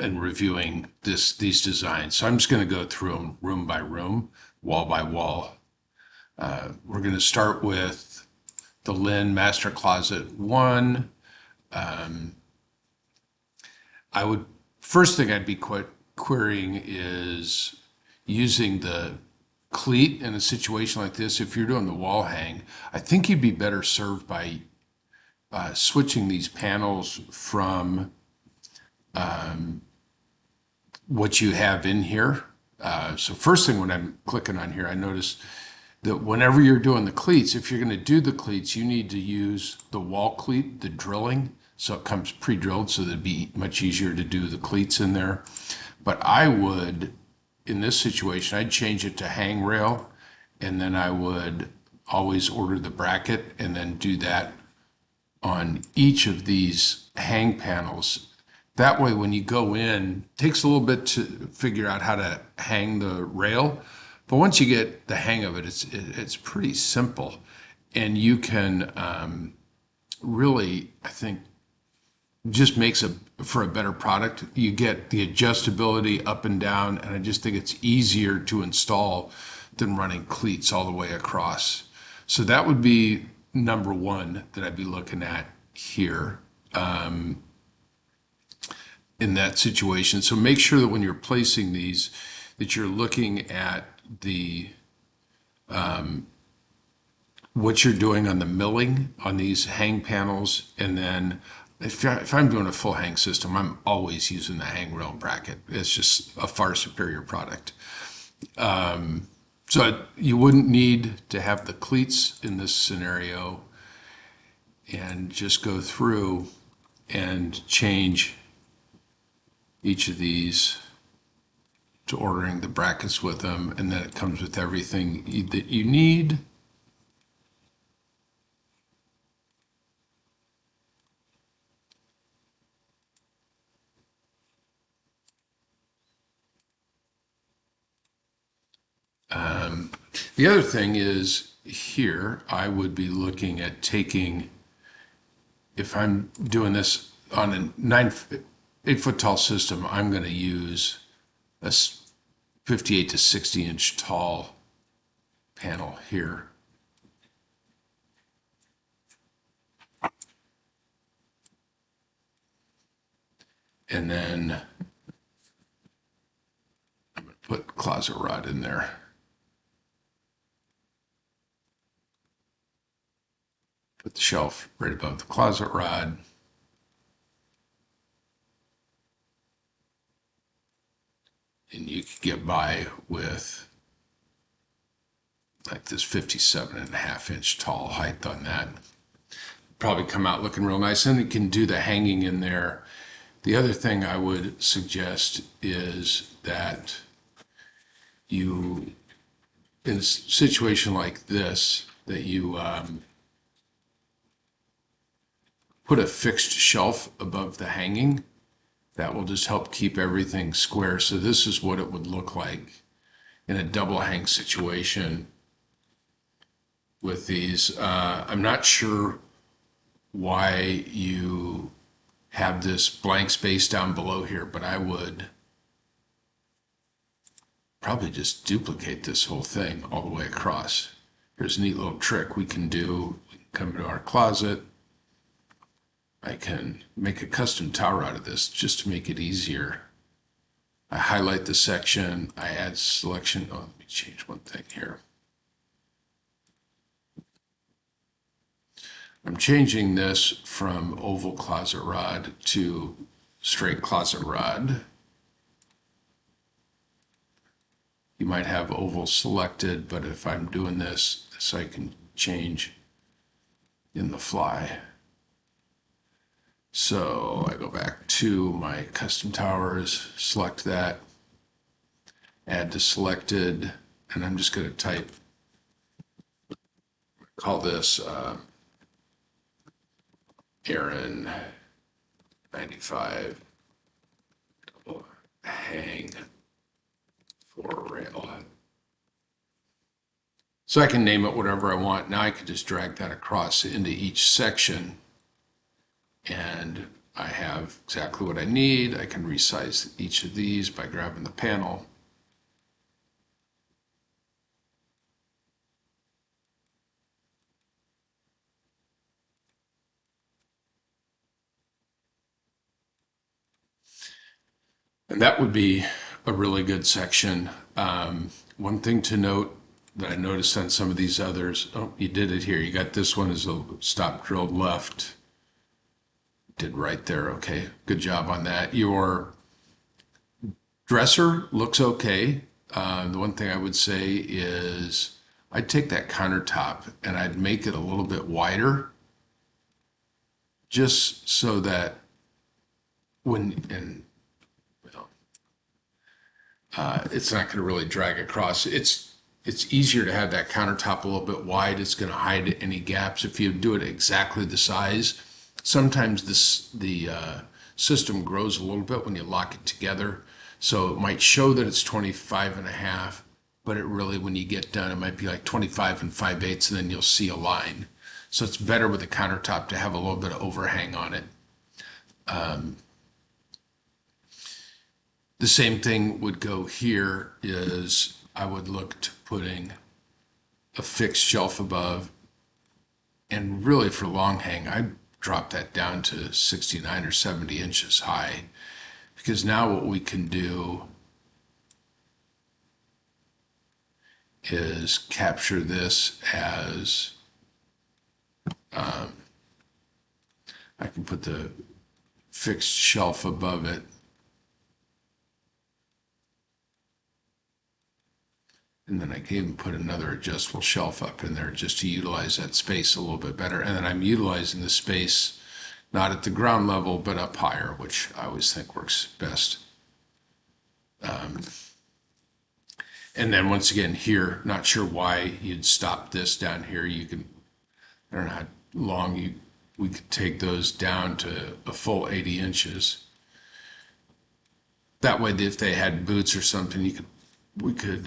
and reviewing these designs. So I'm just going to go through them room by room, wall by wall. We're going to start with the Lynn Master Closet 1. I would, first thing I'd be querying is using the cleat in a situation like this. If you're doing the wall hang, I think you'd be better served by switching these panels from what you have in here. So first thing when I'm clicking on here, I notice that whenever you're doing the cleats, if you're going to do the cleats, you need to use the wall cleat, the drilling. So it comes pre-drilled so that it'd be much easier to do the cleats in there. But I would, in this situation, I'd change it to hang rail, and then I would always order the bracket and then do that on each of these hang panels. That way, when you go in, it takes a little bit to figure out how to hang the rail, but once you get the hang of it, it's pretty simple, and you can really, I think, just makes for a better product. You get the adjustability up and down, and I just think it's easier to install than running cleats all the way across. So that would be number one that I'd be looking at here in that situation. So make sure that when you're placing these, that you're looking at the what you're doing on the milling on these hang panels, and then if I'm doing a full hang system, I'm always using the hang rail bracket. It's just a far superior product. So you wouldn't need to have the cleats in this scenario, and just go through and change each of these to ordering the brackets with them, and then it comes with everything that you need. The other thing is here, I would be looking at taking, if I'm doing this on a 8 foot tall system, I'm going to use a 58 to 60 inch tall panel here. And then I'm going to put closet rod in there. Put the shelf right above the closet rod. And you could get by with like this 57.5 inch tall height on that. Probably come out looking real nice, and it can do the hanging in there. The other thing I would suggest is that you, in a situation like this, that you put a fixed shelf above the hanging. That will just help keep everything square. So this is what it would look like in a double hang situation with these. I'm not sure why you have this blank space down below here, but I would probably just duplicate this whole thing all the way across. Here's a neat little trick we can do. We can come to our closet. I can make a custom tower out of this just to make it easier. I highlight the section, I add selection. Oh, let me change one thing here. I'm changing this from oval closet rod to straight closet rod. You might have oval selected, but if I'm doing this I can change in the fly. So I go back to my custom towers, select that, add to selected, and I'm just going to type, call this Aaron 95 double hang for rail. So I can name it whatever I want. Now I can just drag that across into each section, and I have exactly what I need. I can resize each of these by grabbing the panel. And that would be a really good section. One thing to note that I noticed on some of these others, oh, you did it here. You got this one as a stop drilled left. Did right there. Okay, good job on that. Your dresser looks okay. The one thing I would say is I'd take that countertop and I'd make it a little bit wider just so that it's not going to really drag across. It's easier to have that countertop a little bit wide. It's going to hide any gaps if you do it exactly the size. Sometimes the system grows a little bit when you lock it together. So it might show that it's 25 and a half, but it really, when you get done, it might be like 25 and 5/8, and then you'll see a line. So it's better with the countertop to have a little bit of overhang on it. The same thing would go here is I would look to putting a fixed shelf above, and really for long hang, I'd drop that down to 69 or 70 inches high, because now what we can do is capture this as, I can put the fixed shelf above it. And then I can even put another adjustable shelf up in there just to utilize that space a little bit better. And then I'm utilizing the space not at the ground level, but up higher, which I always think works best. And then once again here, not sure why you'd stop this down here. You can, I don't know how long we could take those down to a full 80 inches. That way, if they had boots or something, we could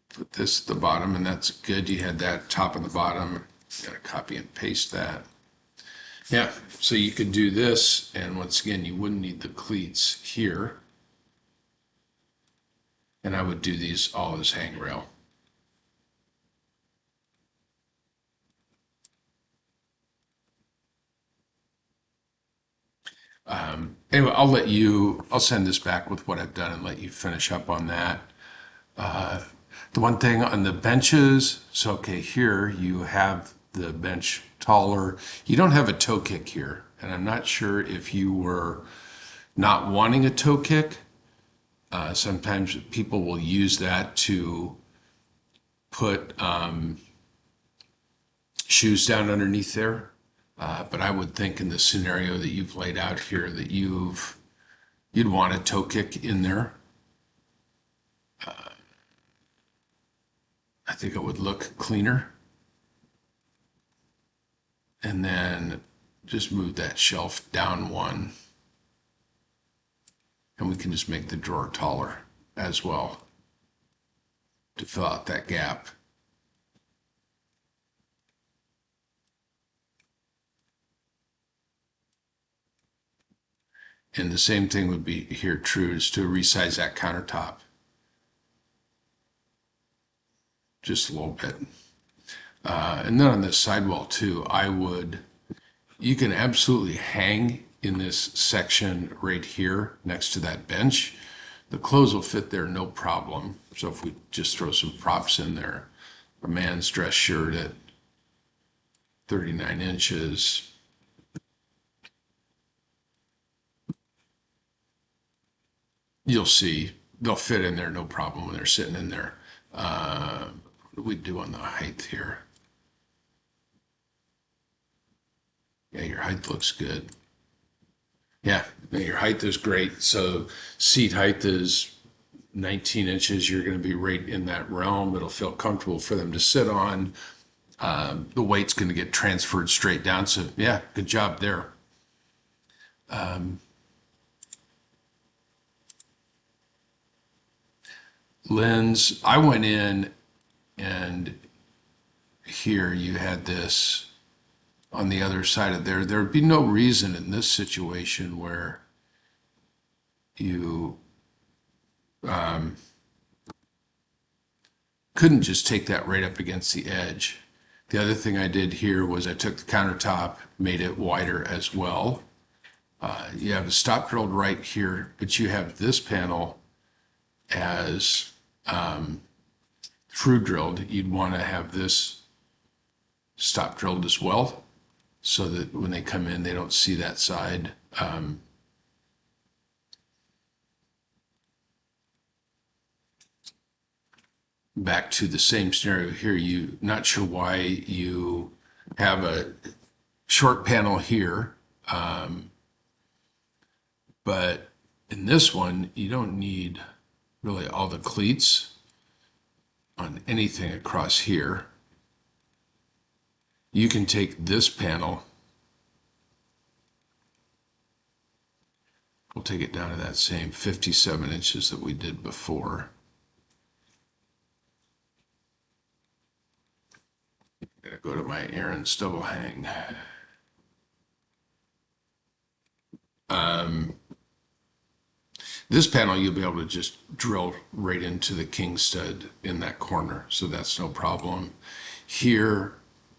put this at the bottom, and that's good. You had that top and the bottom. You gotta copy and paste that. Yeah, so you could do this, and once again, you wouldn't need the cleats here. And I would do these all as hangrail. Anyway, I'll send this back with what I've done and let you finish up on that. The one thing on the benches, so okay, here you have the bench taller. You don't have a toe kick here, and I'm not sure if you were not wanting a toe kick. Sometimes people will use that to put shoes down underneath there. But I would think in the scenario that you've laid out here that you'd want a toe kick in there. I think it would look cleaner. And then just move that shelf down one. And we can just make the drawer taller as well to fill out that gap. And the same thing would be here true, is to resize that countertop just a little bit. And then on this sidewall too, you can absolutely hang in this section right here next to that bench. The clothes will fit there no problem. So if we just throw some props in there, a man's dress shirt at 39 inches, you'll see they'll fit in there no problem when they're sitting in there. What do we do on the height here? Yeah, your height looks good. Yeah, your height is great. So seat height is 19 inches. You're going to be right in that realm. It'll feel comfortable for them to sit on. The weight's going to get transferred straight down. So yeah, good job there. Lynn's, I went in and here you had this on the other side of there, there'd be no reason in this situation where you couldn't just take that right up against the edge. The other thing I did here was I took the countertop, made it wider as well. You have a stop drilled right here, but you have this panel as through drilled. You'd want to have this stop drilled as well, so that when they come in, they don't see that side. Back to the same scenario here, you not sure why you have a short panel here, but in this one, you don't need really all the cleats on anything across here. You can take this panel, we'll take it down to that same 57 inches that we did before. Gotta go to my Aaron's double hang. This panel, you'll be able to just drill right into the king stud in that corner, so that's no problem. Here,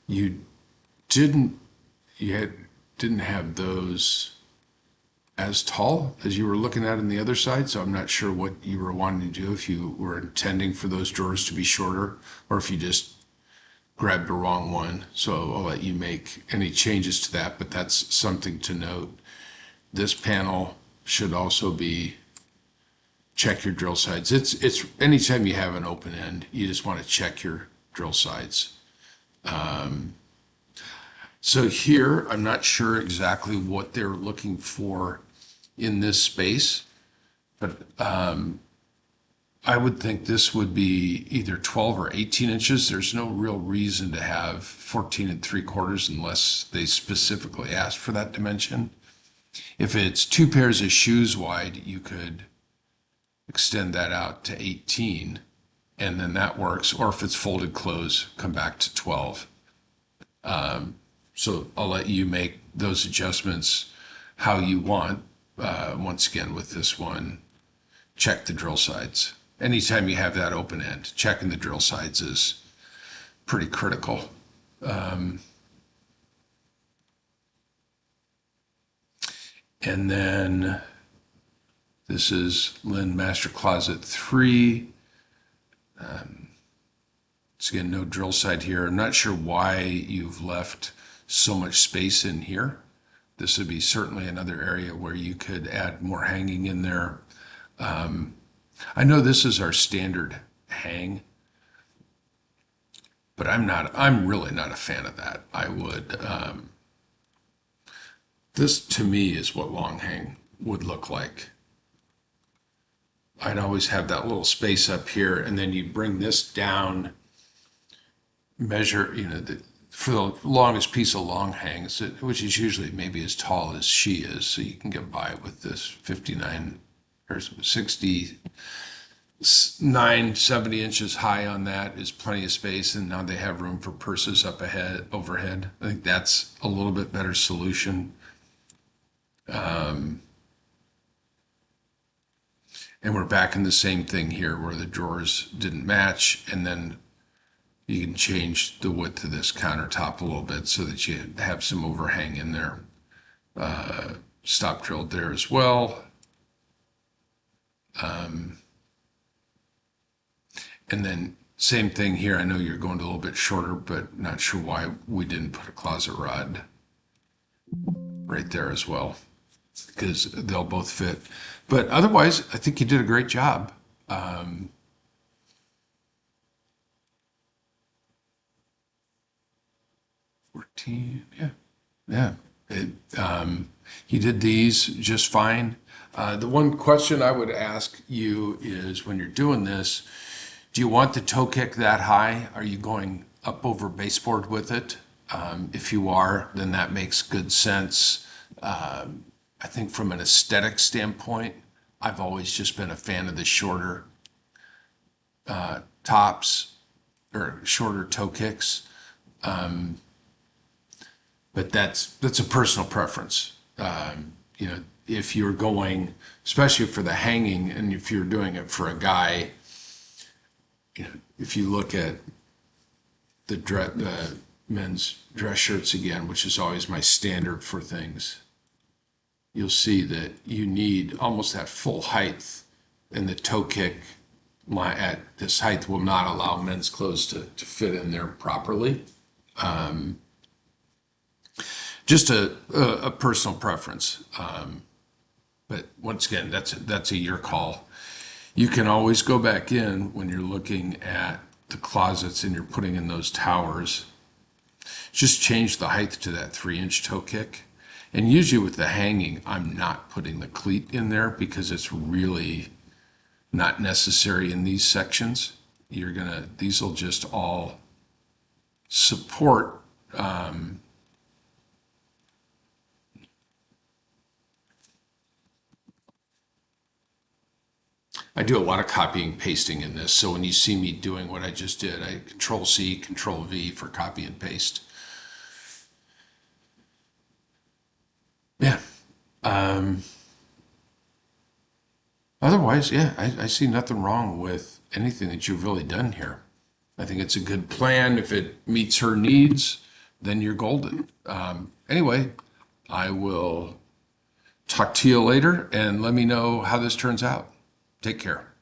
you didn't have those as tall as you were looking at on the other side, so I'm not sure what you were wanting to do, if you were intending for those drawers to be shorter, or if you just grabbed the wrong one. So I'll let you make any changes to that, but that's something to note. This panel should also be, check your drill sides. It's anytime you have an open end, you just want to check your drill sides. So here, I'm not sure exactly what they're looking for in this space, but I would think this would be either 12 or 18 inches. There's no real reason to have 14 3/4 unless they specifically ask for that dimension. If it's 2 pairs of shoes wide, you could extend that out to 18, and then that works. Or if it's folded clothes, come back to 12. So I'll let you make those adjustments how you want. Once again, with this one, check the drill sides. Anytime you have that open end, checking the drill sides is pretty critical. And then this is Lynn Master Closet 3. It's again, no drill side here. I'm not sure why you've left so much space in here. This would be certainly another area where you could add more hanging in there. I know this is our standard hang, but I'm really not a fan of that. I would, this to me is what long hang would look like. I'd always have that little space up here, and then you bring this down, measure, for the longest piece of long hangs, which is usually maybe as tall as she is, so you can get by with this 59 or 69, 70 inches high on that is plenty of space, and now they have room for purses up ahead, overhead. I think that's a little bit better solution. And we're back in the same thing here where the drawers didn't match, and then you can change the width of this countertop a little bit so that you have some overhang in there. Stop drilled there as well. And then same thing here. I know you're going a little bit shorter, but not sure why we didn't put a closet rod right there as well, because they'll both fit. But otherwise, I think you did a great job. 14, yeah. He did these just fine. The one question I would ask you is, when you're doing this, do you want the toe kick that high? Are you going up over baseboard with it? If you are, then that makes good sense. I think from an aesthetic standpoint, I've always just been a fan of the shorter tops or shorter toe kicks. But that's a personal preference. You know, if you're going, especially for the hanging, and if you're doing it for a guy, you know, if you look at the men's dress shirts again, which is always my standard for things, you'll see that you need almost that full height, and the toe kick at this height will not allow men's clothes to fit in there properly. Just a personal preference. But once again, that's a your call. You can always go back in when you're looking at the closets and you're putting in those towers. Just change the height to that 3-inch toe kick. And usually with the hanging, I'm not putting the cleat in there because it's really not necessary in these sections. These will just all support. I do a lot of copying pasting in this, so when you see me doing what I just did, I Control C, Control V for copy and paste. Yeah. Otherwise, yeah, I see nothing wrong with anything that you've really done here. I think it's a good plan. If it meets her needs, then you're golden. Anyway, I will talk to you later and let me know how this turns out. Take care.